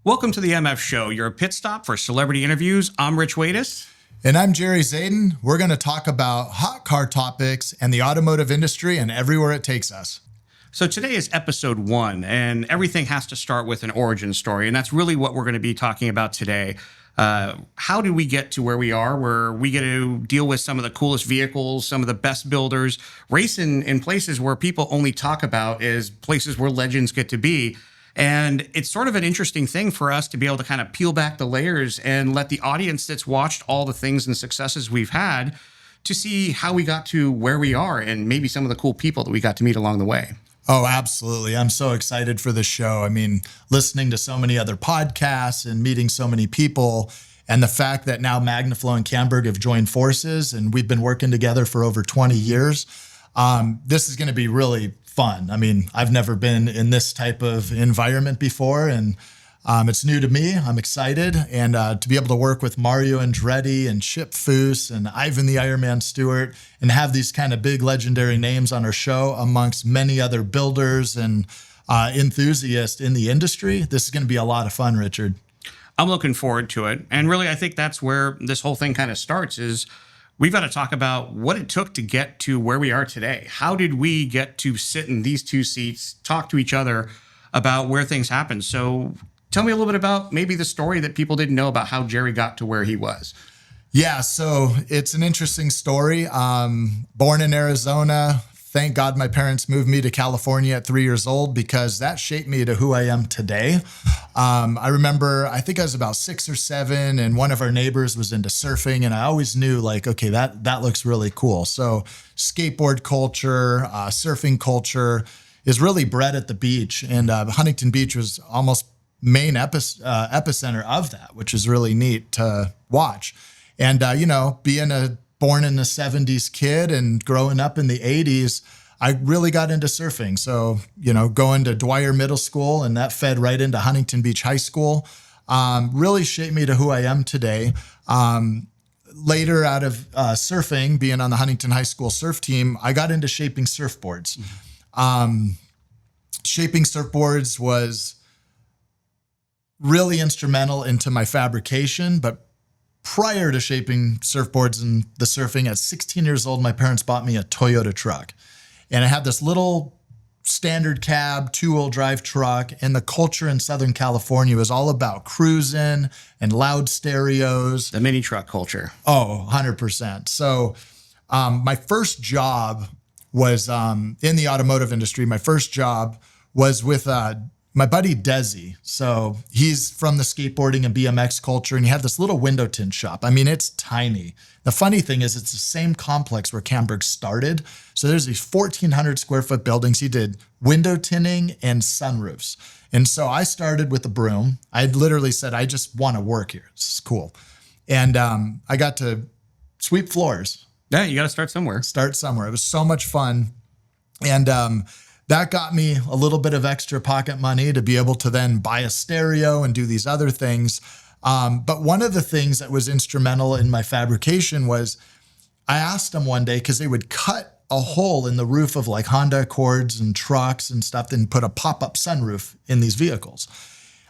Welcome to the MF Show, your pit stop for celebrity interviews. I'm Rich Waitist. And I'm Jerry Zayden. We're going to talk about hot car topics and the automotive industry and everywhere it takes us. So today is episode 1, and everything has to start with an origin story. And that's really what we're going to be talking about today. How did we get to where we are, where we get to deal with some of the coolest vehicles, some of the best builders, racing in places where people only talk about is places where legends get to be. And it's sort of an interesting thing for us to be able to kind of peel back the layers and let the audience that's watched all the things and successes we've had to see how we got to where we are and maybe some of the cool people that we got to meet along the way. Oh, absolutely. I'm so excited for the show. I mean, listening to so many other podcasts and meeting so many people, and the fact that now MagnaFlow and Camberg have joined forces and we've been working together for over 20 years. This is going to be really fun. I mean, I've never been in this type of environment before, and it's new to me. I'm excited. And to be able to work with Mario Andretti and Chip Foose and Ivan the Ironman Stewart and have these kind of big legendary names on our show amongst many other builders and enthusiasts in the industry, this is going to be a lot of fun, Richard. I'm looking forward to it. And really, I think that's where this whole thing kind of starts is we've got to talk about what it took to get to where we are today. How did we get to sit in these two seats, talk to each other about where things happened? So tell me a little bit about maybe the story that people didn't know about how Jerry got to where he was. Yeah, so it's an interesting story. Born in Arizona. Thank God my parents moved me to California at 3 years old because that shaped me to who I am today. I remember, I think I was about 6 or 7, and one of our neighbors was into surfing, and I always knew, like, okay, that looks really cool. So skateboard culture, surfing culture is really bred at the beach, and Huntington Beach was almost main epicenter of that, which is really neat to watch. And, being born in the 70s kid and growing up in the 80s, I really got into surfing. So, going to Dwyer Middle School, and that fed right into Huntington Beach High School, really shaped me to who I am today. Later, out of surfing, being on the Huntington High School surf team, I got into shaping surfboards. Shaping surfboards was really instrumental into my fabrication, but prior to shaping surfboards and the surfing, at 16 years old, my parents bought me a Toyota truck. And I had this little standard cab, 2-wheel drive truck. And the culture in Southern California was all about cruising and loud stereos. The mini truck culture. Oh, 100%. So my first job was in the automotive industry. My first job was with my buddy Desi. So he's from the skateboarding and BMX culture, and he had this little window tint shop. I mean, it's tiny. The funny thing is it's the same complex where Camberg started. So there's these 1,400 square foot buildings. He did window tinting and sunroofs. And so I started with a broom. I literally said, I just want to work here. This is cool. And I got to sweep floors. Yeah, you got to start somewhere. It was so much fun. And that got me a little bit of extra pocket money to be able to then buy a stereo and do these other things. But one of the things that was instrumental in my fabrication was I asked them one day, because they would cut a hole in the roof of like Honda Accords and trucks and stuff and put a pop-up sunroof in these vehicles.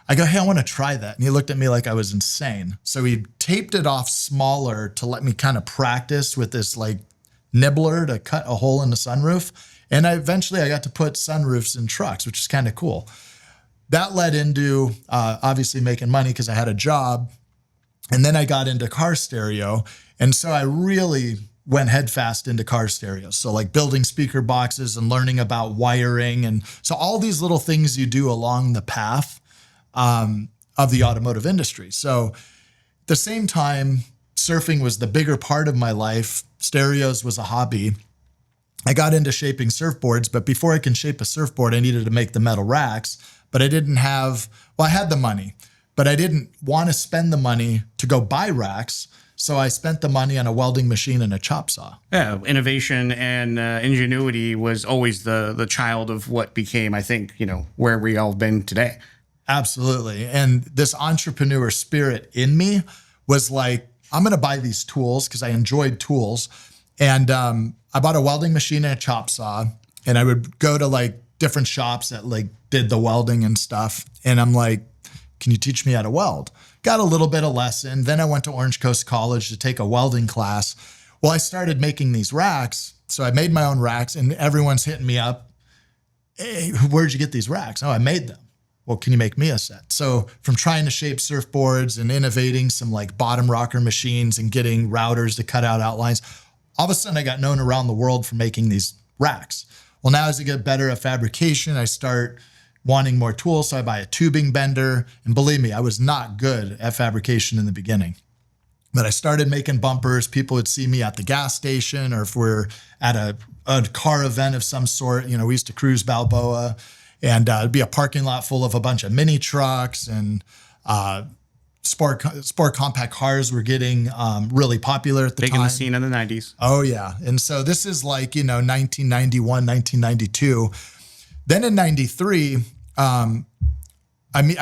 I go, hey, I want to try that. And he looked at me like I was insane. So he taped it off smaller to let me kind of practice with this like nibbler to cut a hole in the sunroof. And eventually I got to put sunroofs in trucks, which is kind of cool. That led into obviously making money because I had a job. And then I got into car stereo. And so I really went headfast into car stereo. So like building speaker boxes and learning about wiring. And so all these little things you do along the path of the automotive industry. So at the same time, surfing was the bigger part of my life. Stereos was a hobby. I got into shaping surfboards, but before I can shape a surfboard, I needed to make the metal racks, but I didn't have, I had the money, but I didn't want to spend the money to go buy racks. So I spent the money on a welding machine and a chop saw. Yeah, innovation and ingenuity was always the child of what became, I think, where we all been today. Absolutely. And this entrepreneur spirit in me was like, I'm going to buy these tools because I enjoyed tools. And I bought a welding machine and a chop saw, and I would go to like different shops that like did the welding and stuff. And I'm like, Can you teach me how to weld? Got a little bit of lesson. Then I went to Orange Coast College to take a welding class. Well, I started making these racks. So I made my own racks, and everyone's hitting me up. Hey, where'd you get these racks? Oh, I made them. Well, can you make me a set? So from trying to shape surfboards and innovating some like bottom rocker machines and getting routers to cut out outlines, all of a sudden I got known around the world for making these racks. Well, now as I get better at fabrication, I start wanting more tools. So I buy a tubing bender. And believe me, I was not good at fabrication in the beginning. But I started making bumpers. People would see me at the gas station, or if we're at a car event of some sort. You know, we used to cruise Balboa, and it'd be a parking lot full of a bunch of mini trucks, and sport compact cars were getting really popular at the time. Big in the scene in the 90s. Oh, yeah. And so this is like, 1991, 1992. Then in 93, I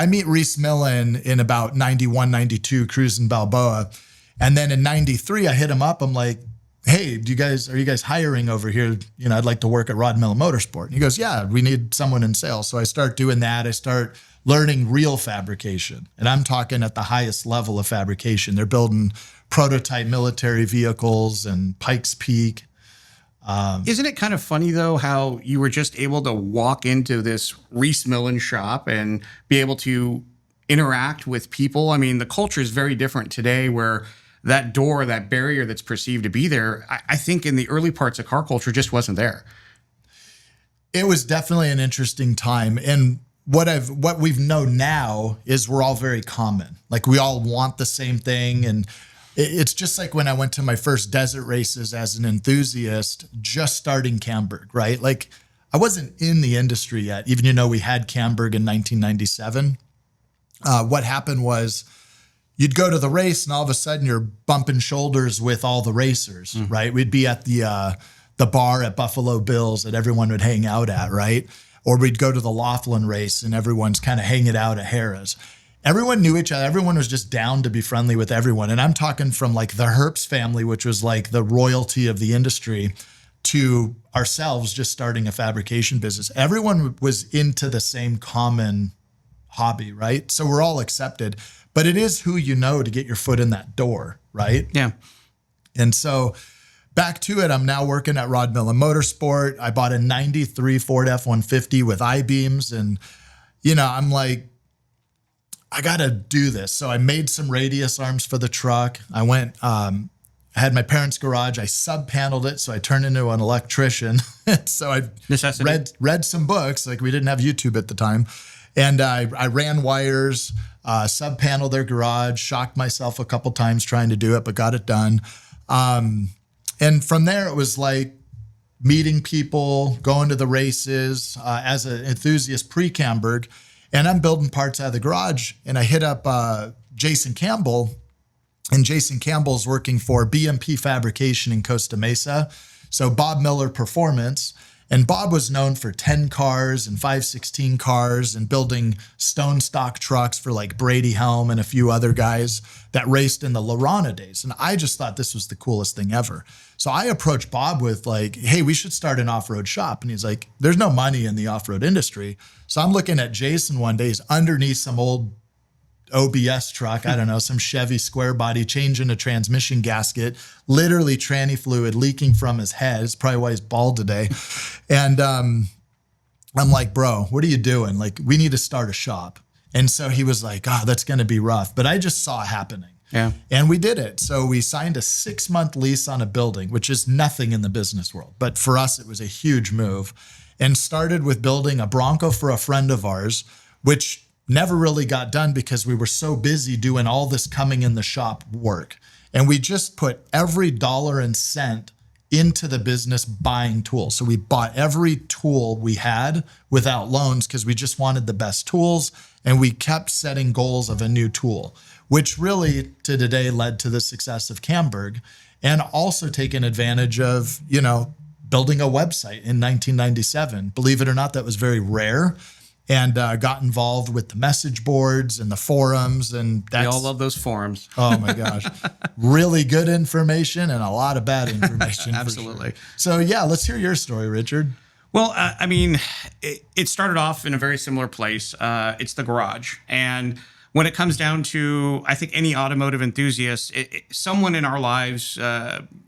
meet Reese Millen in about 91, 92, cruising Balboa. And then in 93, I hit him up. I'm like, hey, are you guys hiring over here? I'd like to work at Rod Miller Motorsport. And he goes, yeah, we need someone in sales. So I start doing that. I start learning real fabrication. And I'm talking at the highest level of fabrication. They're building prototype military vehicles and Pikes Peak. Isn't it kind of funny, though, how you were just able to walk into this Reese Millen shop and be able to interact with people? I mean, the culture is very different today, where that door, that barrier that's perceived to be there, I think in the early parts of car culture just wasn't there. It was definitely an interesting time. And what we've known now is we're all very common. Like, we all want the same thing. And it's just like when I went to my first desert races as an enthusiast, just starting Camberg, right? Like, I wasn't in the industry yet, even we had Camberg in 1997. What happened was, you'd go to the race and all of a sudden you're bumping shoulders with all the racers, right? We'd be at the bar at Buffalo Bills that everyone would hang out at, right? Or we'd go to the Laughlin race and everyone's kind of hanging out at Harrah's. Everyone knew each other. Everyone was just down to be friendly with everyone. And I'm talking from like the Herbst family, which was like the royalty of the industry, to ourselves just starting a fabrication business. Everyone was into the same common hobby, right? So we're all accepted. But it is who you know to get your foot in that door, right? Yeah. And so back to it, I'm now working at Rod Miller Motorsport. I bought a 93 Ford F-150 with I-beams. And, I'm like, I got to do this. So I made some radius arms for the truck. I went, I had my parents' garage. I sub-paneled it, so I turned into an electrician. So I read some books. Like, we didn't have YouTube at the time. And I ran wires, sub-paneled their garage, shocked myself a couple times trying to do it, but got it done. And from there, it was like meeting people, going to the races as an enthusiast pre-Camberg. And I'm building parts out of the garage. And I hit up Jason Campbell. And Jason Campbell's working for BMP Fabrication in Costa Mesa. So Bob Miller Performance. And Bob was known for 10 cars and 516 cars and building stone stock trucks for like Brady Helm and a few other guys that raced in the Lorana days. And I just thought this was the coolest thing ever. So I approached Bob with like, hey, we should start an off-road shop. And he's like, there's no money in the off-road industry. So I'm looking at Jason one day, he's underneath some old OBS truck, I don't know, some Chevy square body, changing a transmission gasket, literally tranny fluid leaking from his head. It's probably why he's bald today. And I'm like, bro, what are you doing? Like, we need to start a shop. And so he was like, that's going to be rough. But I just saw it happening. Yeah. And we did it. So we signed a 6-month lease on a building, which is nothing in the business world. But for us, it was a huge move, and started with building a Bronco for a friend of ours, which never really got done because we were so busy doing all this coming in the shop work. And we just put every dollar and cent into the business buying tools. So we bought every tool we had without loans because we just wanted the best tools. And we kept setting goals of a new tool, which really to today led to the success of Camberg, and also taking advantage of, building a website in 1997. Believe it or not, that was very rare. And got involved with the message boards and the forums. And we all love those forums. Oh my gosh. Really good information and a lot of bad information. Absolutely. Sure. So yeah, let's hear your story, Richard. Well, it started off in a very similar place. It's the garage. And when it comes down to, I think, any automotive enthusiast, someone in our lives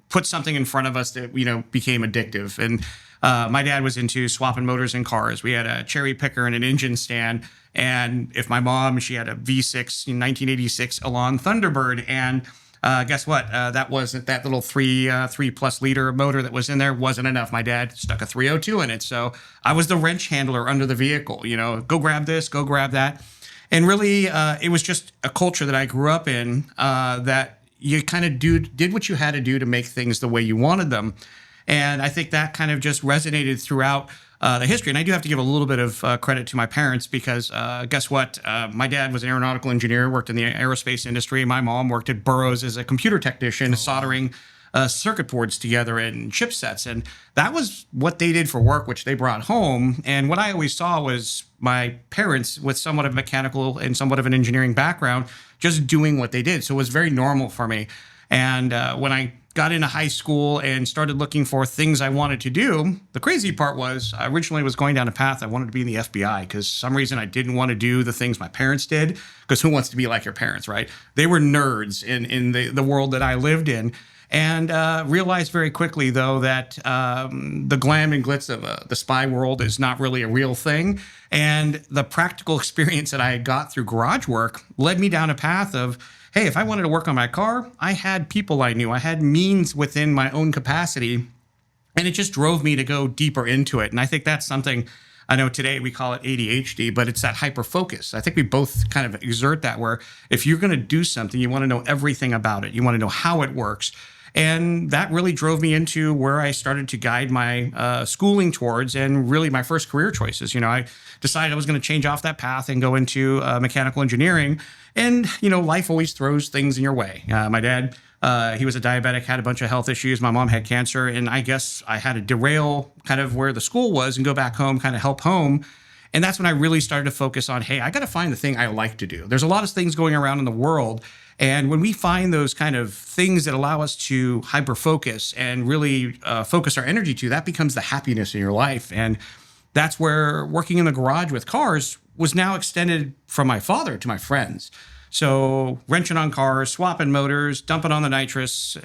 put something in front of us that, became addictive. And my dad was into swapping motors in cars. We had a cherry picker and an engine stand. And if my mom, she had a V6 in 1986 Elan Thunderbird. And guess what? That wasn't that little three plus liter motor that was in there wasn't enough. My dad stuck a 302 in it. So I was the wrench handler under the vehicle, go grab this, go grab that. And really, it was just a culture that I grew up in that you kind of did what you had to do to make things the way you wanted them. And I think that kind of just resonated throughout the history. And I do have to give a little bit of credit to my parents because guess what? My dad was an aeronautical engineer, worked in the aerospace industry. My mom worked at Burroughs as a computer technician, soldering circuit boards together and chipsets. And that was what they did for work, which they brought home. And what I always saw was my parents with somewhat of a mechanical and somewhat of an engineering background, just doing what they did. So it was very normal for me. And when I got into high school and started looking for things I wanted to do, the crazy part was I originally was going down a path. I wanted to be in the FBI because some reason I didn't want to do the things my parents did, because who wants to be like your parents, right? They were nerds in the world that I lived in. And realized very quickly, though, that the glam and glitz of the spy world is not really a real thing. And the practical experience that I got through garage work led me down a path of, hey, if I wanted to work on my car, I had people I knew. I had means within my own capacity. And it just drove me to go deeper into it. And I think that's something, I know today we call it ADHD, but it's that hyper focus. I think we both kind of exert that, where if you're going to do something, you want to know everything about it. You want to know how it works. And that really drove me into where I started to guide my schooling towards, and really my first career choices. I decided I was going to change off that path and go into mechanical engineering. And, life always throws things in your way. My dad, he was a diabetic, had a bunch of health issues. My mom had cancer. And I guess I had to derail kind of where the school was and go back home, kind of help home. And that's when I really started to focus on, hey, I got to find the thing I like to do. There's a lot of things going around in the world. And when we find those kind of things that allow us to hyper focus and really focus our energy to, that becomes the happiness in your life. And that's where working in the garage with cars was now extended from my father to my friends. So wrenching on cars, swapping motors, dumping on the nitrous,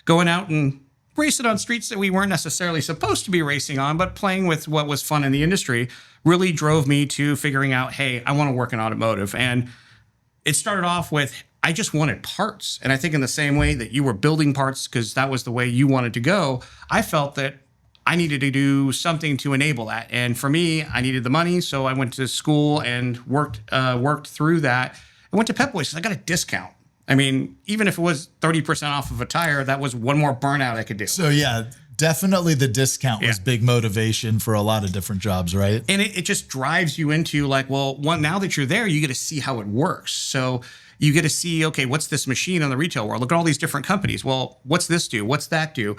going out and racing on streets that we weren't necessarily supposed to be racing on, but playing with what was fun in the industry really drove me to figuring out, hey, I want to work in automotive. And it started off with, I just wanted parts. And I think in the same way that you were building parts because that was the way you wanted to go, I felt that I needed to do something to enable that. And for me, I needed the money. So I went to school and worked through that. I went to Pep Boys because I got a discount. I mean, even if it was 30% off of a tire, that was one more burnout I could do. So yeah, definitely the discount was big motivation for a lot of different jobs, right? And it just drives you into like, well, now that you're there, you get to see how it works. So you get to see, okay, what's this machine on the retail world? Look at all these different companies. Well, what's this do? What's that do?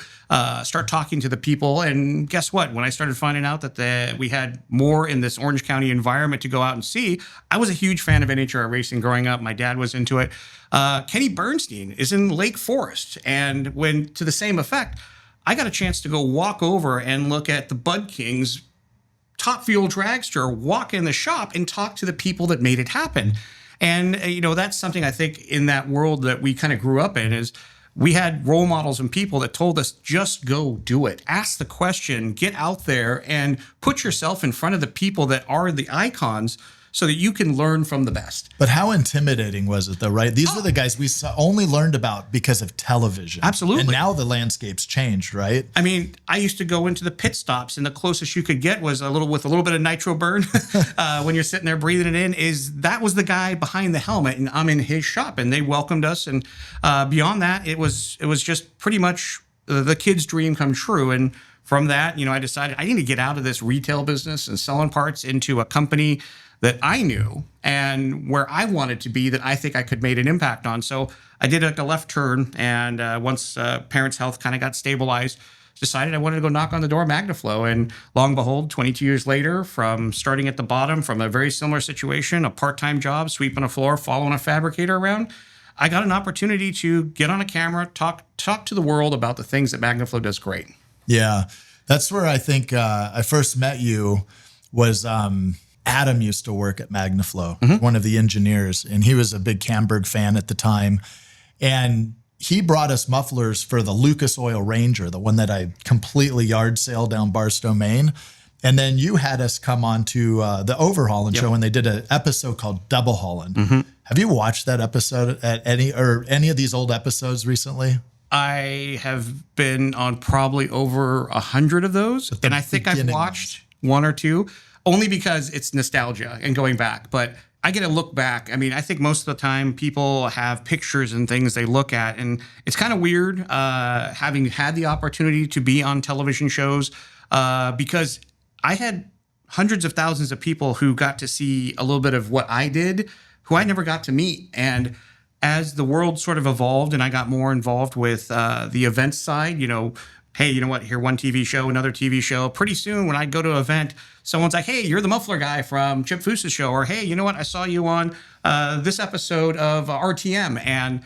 Start talking to the people. And guess what? When I started finding out that we had more in this Orange County environment to go out and see, I was a huge fan of NHRA racing growing up. My dad was into it. Kenny Bernstein is in Lake Forest. And when to the same effect, I got a chance to go walk over and look at the Bud King's Top Fuel Dragster, walk in the shop and talk to the people that made it happen. And, that's something I think in that world that we kind of grew up in is we had role models and people that told us, just go do it. Ask the question, get out there and put yourself in front of the people that are the icons so that you can learn from the best. But how intimidating was it though, right? These were the guys we only learned about because of television. Absolutely. And now the landscape's changed, right? I mean, I used to go into the pit stops and the closest you could get was with a little bit of nitro burn when you're sitting there breathing it in, that was the guy behind the helmet and I'm in his shop and they welcomed us. And beyond that, it was just pretty much the kid's dream come true. And from that, I decided I need to get out of this retail business and selling parts into a company that I knew and where I wanted to be that I think I could make an impact on. So I did a left turn, and once parents' health kind of got stabilized, decided I wanted to go knock on the door of MagnaFlow. And long and behold, 22 years later, from starting at the bottom, from a very similar situation, a part-time job, sweeping a floor, following a fabricator around, I got an opportunity to get on a camera, talk to the world about the things that MagnaFlow does great. Yeah, that's where I think I first met you was Adam used to work at MagnaFlow, one of the engineers, and he was a big Camberg fan at the time. And he brought us mufflers for the Lucas Oil Ranger, the one that I completely yard sailed down Barstow, Maine. And then you had us come on to the Overhauling show, and they did an episode called Double Hauling. Have you watched that episode at any of these old episodes recently? I have been on probably over 100 of those, and I think I've watched one or two, only because it's nostalgia and going back. But I get to look back. I mean, I think most of the time people have pictures and things they look at, and it's kind of weird having had the opportunity to be on television shows because I had hundreds of thousands of people who got to see a little bit of what I did, who I never got to meet. And as the world sort of evolved and I got more involved with the events side, hey, you know what? Here, one TV show, another TV show. Pretty soon when I go to an event, someone's like, hey, you're the muffler guy from Chip Foose's show. Or, hey, you know what? I saw you on this episode of RTM. And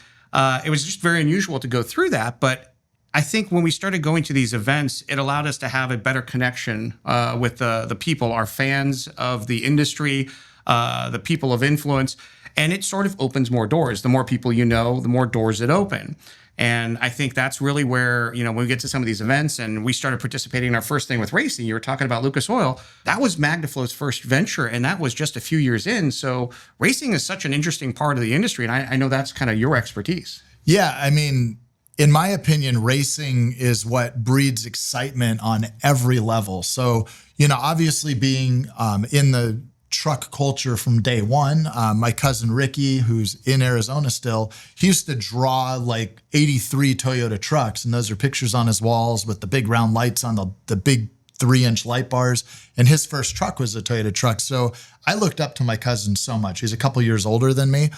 it was just very unusual to go through that. But I think when we started going to these events, it allowed us to have a better connection with the people, our fans of the industry, the people of influence. And it sort of opens more doors. The more people you know, the more doors it open. And I think that's really where, when we get to some of these events and we started participating in our first thing with racing, you were talking about Lucas Oil, that was MagnaFlow's first venture, and that was just a few years in. So racing is such an interesting part of the industry, and I know that's kind of your expertise. Yeah, I mean, in my opinion, racing is what breeds excitement on every level. So, obviously being in the truck culture from day one. My cousin Ricky, who's in Arizona still, he used to draw like 83 Toyota trucks. And those are pictures on his walls with the big round lights on the big 3-inch light bars. And his first truck was a Toyota truck. So I looked up to my cousin so much. He's a couple years older than me.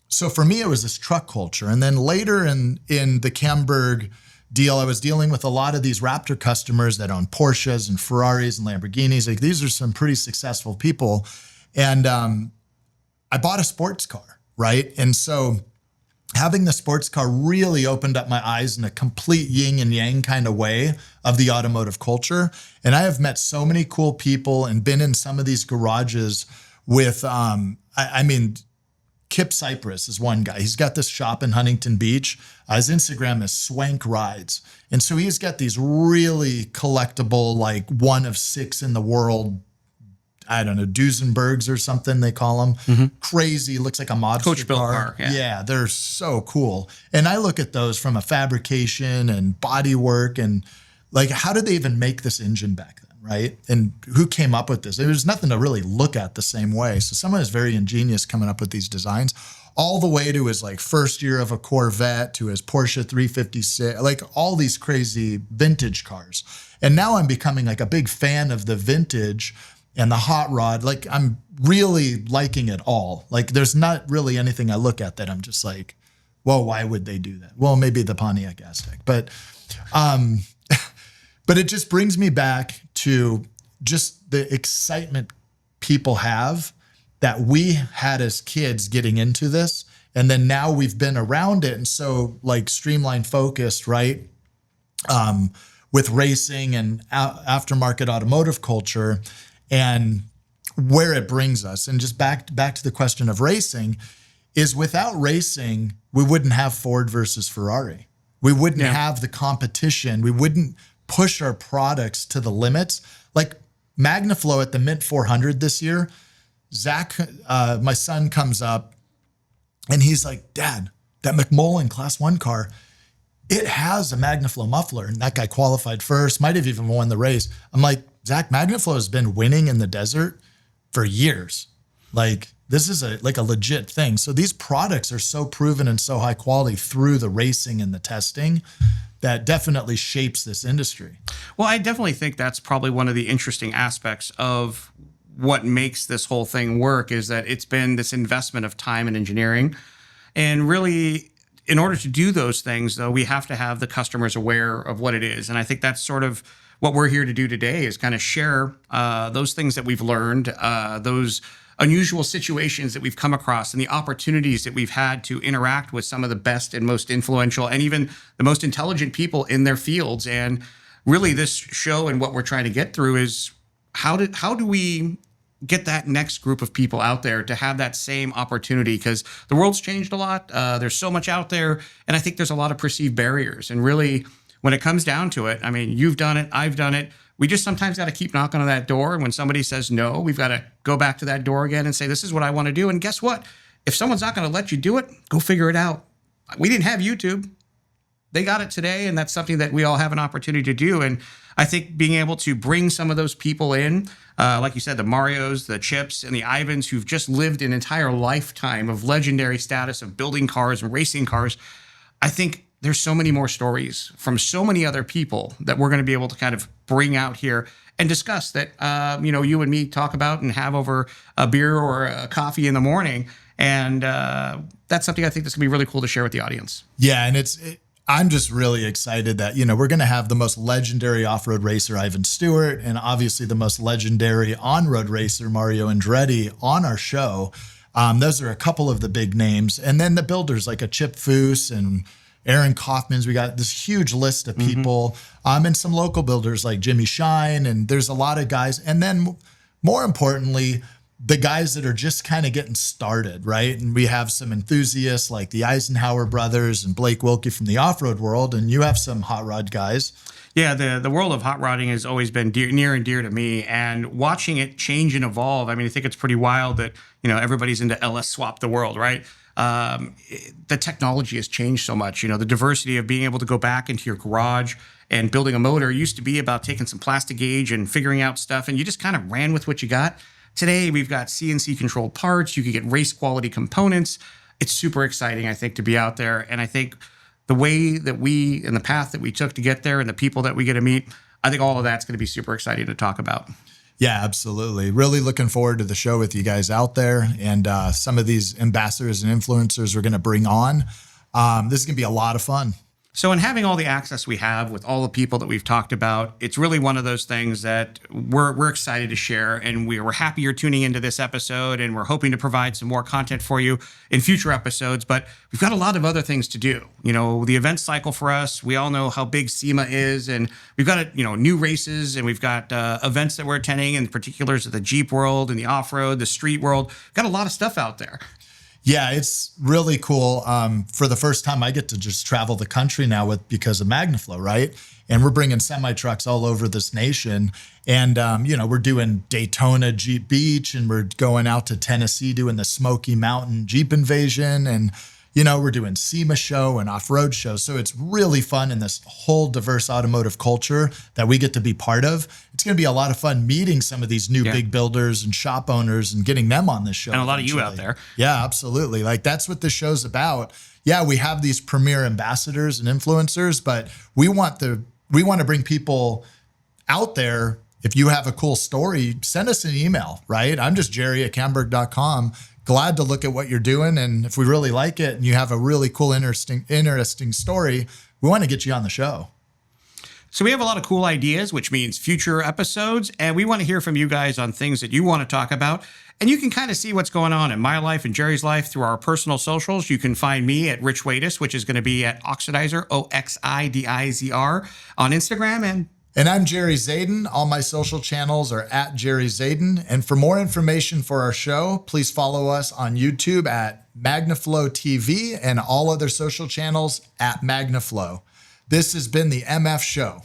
So for me, it was this truck culture. And then later in the Camberg deal, I was dealing with a lot of these Raptor customers that own Porsches and Ferraris and Lamborghinis. Like, these are some pretty successful people. And I bought a sports car, right? And so having the sports car really opened up my eyes in a complete yin and yang kind of way of the automotive culture. And I have met so many cool people and been in some of these garages with, I mean, Kip Cypress is one guy. He's got this shop in Huntington Beach. His Instagram is Swank Rides. And so he's got these really collectible, like one of 6 in the world, I don't know, Duesenbergs or something they call them. Crazy, looks like a mobster Coach-built car. car. Yeah, they're so cool. And I look at those from a fabrication and body work and like, how did they even make this engine back then? Right? And who came up with this? There's nothing to really look at the same way. So someone is very ingenious coming up with these designs, all the way to his like first year of a Corvette, to his Porsche 356, like all these crazy vintage cars. And now I'm becoming like a big fan of the vintage and the hot rod. Like, I'm really liking it all. Like, there's not really anything I look at that I'm just like, well, why would they do that? Well, maybe the Pontiac Aztek, but it just brings me back to just the excitement people have that we had as kids getting into this. And then now we've been around it. And so like streamline focused, right? With racing and aftermarket automotive culture and where it brings us. And just back to the question of racing is, without racing, we wouldn't have Ford versus Ferrari. We wouldn't have the competition. We wouldn't push our products to the limits. Like MagnaFlow at the Mint 400 this year, Zach, my son, comes up and he's like, Dad, that McMullen Class 1 car, it has a MagnaFlow muffler. And that guy qualified first, might have even won the race. I'm like, Zach, MagnaFlow has been winning in the desert for years. Like, this is a legit thing. So these products are so proven and so high quality through the racing and the testing that definitely shapes this industry. Well, I definitely think that's probably one of the interesting aspects of what makes this whole thing work, is that it's been this investment of time and engineering. And really, in order to do those things, though, we have to have the customers aware of what it is. And I think that's sort of what we're here to do today, is kind of share those things that we've learned, those unusual situations that we've come across, and the opportunities that we've had to interact with some of the best and most influential and even the most intelligent people in their fields. And really, this show and what we're trying to get through is how do we get that next group of people out there to have that same opportunity, because the world's changed a lot. There's so much out there. And I think there's a lot of perceived barriers. And really, when it comes down to it, I mean, you've done it, I've done it. We just sometimes got to keep knocking on that door. And when somebody says no, we've got to go back to that door again and say, this is what I want to do. And guess what? If someone's not going to let you do it, go figure it out. We didn't have YouTube. They got it today, and that's something that we all have an opportunity to do. And I think being able to bring some of those people in, like you said, the Marios, the Chips, and the Ivans, who've just lived an entire lifetime of legendary status of building cars and racing cars, I think there's so many more stories from so many other people that we're going to be able to kind of bring out here and discuss that, you and me talk about and have over a beer or a coffee in the morning. And that's something I think that's going to be really cool to share with the audience. Yeah, and I'm just really excited that, we're going to have the most legendary off-road racer, Ivan Stewart, and obviously the most legendary on-road racer, Mario Andretti, on our show. Those are a couple of the big names. And then the builders like a Chip Foose and Aaron Kaufman's. We got this huge list of people, and some local builders like Jimmy Shine. And there's a lot of guys. And then more importantly, the guys that are just kind of getting started, right? And we have some enthusiasts like the Eisenhower brothers and Blake Wilkie from the off-road world, and you have some hot rod guys. Yeah, the world of hot rodding has always been near and dear to me, and watching it change and evolve. I mean, I think it's pretty wild that, everybody's into LS Swap the world, right? The technology has changed so much. The diversity of being able to go back into your garage and building a motor used to be about taking some plastic gauge and figuring out stuff, and you just kind of ran with what you got. Today, we've got CNC controlled parts. You can get race quality components. It's super exciting, I think, to be out there. And I think the way that we, and the path that we took to get there and the people that we get to meet, I think all of that's going to be super exciting to talk about. Yeah, absolutely. Really looking forward to the show with you guys out there, and some of these ambassadors and influencers we're going to bring on. This is going to be a lot of fun. So in having all the access we have with all the people that we've talked about, it's really one of those things that we're excited to share, and we're happy you're tuning into this episode, and we're hoping to provide some more content for you in future episodes. But we've got a lot of other things to do. The event cycle for us, we all know how big SEMA is, and we've got new races, and we've got events that we're attending, in particulars of the Jeep world and the off-road, the street world. We've got a lot of stuff out there. Yeah, it's really cool. For the first time, I get to just travel the country now because of MagnaFlow, right? And we're bringing semi-trucks all over this nation. And, we're doing Daytona Jeep Beach, and we're going out to Tennessee doing the Smoky Mountain Jeep Invasion. And, we're doing SEMA show and off-road shows. So it's really fun in this whole diverse automotive culture that we get to be part of. It's going to be a lot of fun meeting some of these new big builders and shop owners and getting them on this show. And a lot of you out there. Yeah, absolutely. Like, that's what this show's about. Yeah, we have these premier ambassadors and influencers, but we want to bring people out there. If you have a cool story, send us an email, right? I'm just Jerry@Camberg.com. Glad to look at what you're doing. And if we really like it and you have a really cool, interesting story, we want to get you on the show. So we have a lot of cool ideas, which means future episodes. And we want to hear from you guys on things that you want to talk about. And you can kind of see what's going on in my life and Jerry's life through our personal socials. You can find me at Rich Waitis, which is going to be at Oxidizer, OXIDIZR, on Instagram. And I'm Jerry Zayden. All my social channels are at Jerry Zayden. And for more information for our show, please follow us on YouTube at MagnaFlow TV and all other social channels at MagnaFlow. This has been the MF Show.